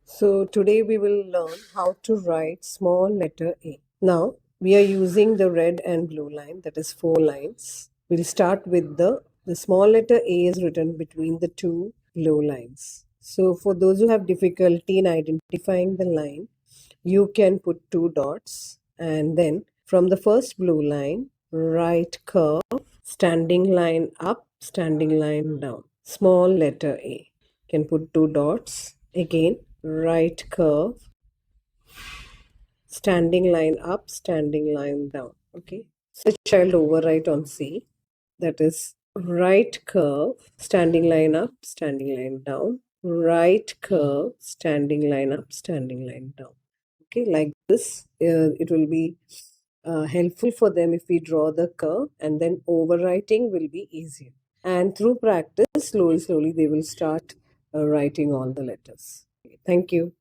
So today we will learn how to write small letter A. Now we are using the red and blue line, that is 4 lines. We'll start with the small letter A is written between the two blue lines. So for those who have difficulty in identifying the line, you can put 2 dots and then from the first blue line, write curve, standing line up, standing line down. Small letter A. You can put 2 dots. Again, right curve, standing line up, standing line down. Okay. So child overwrite on C. That is right curve, standing line up, standing line down. Right curve, standing line up, standing line down. Okay, like this, it will be helpful for them if we draw the curve, and then overwriting will be easier. And through practice, slowly, they will start writing all the letters. Thank you.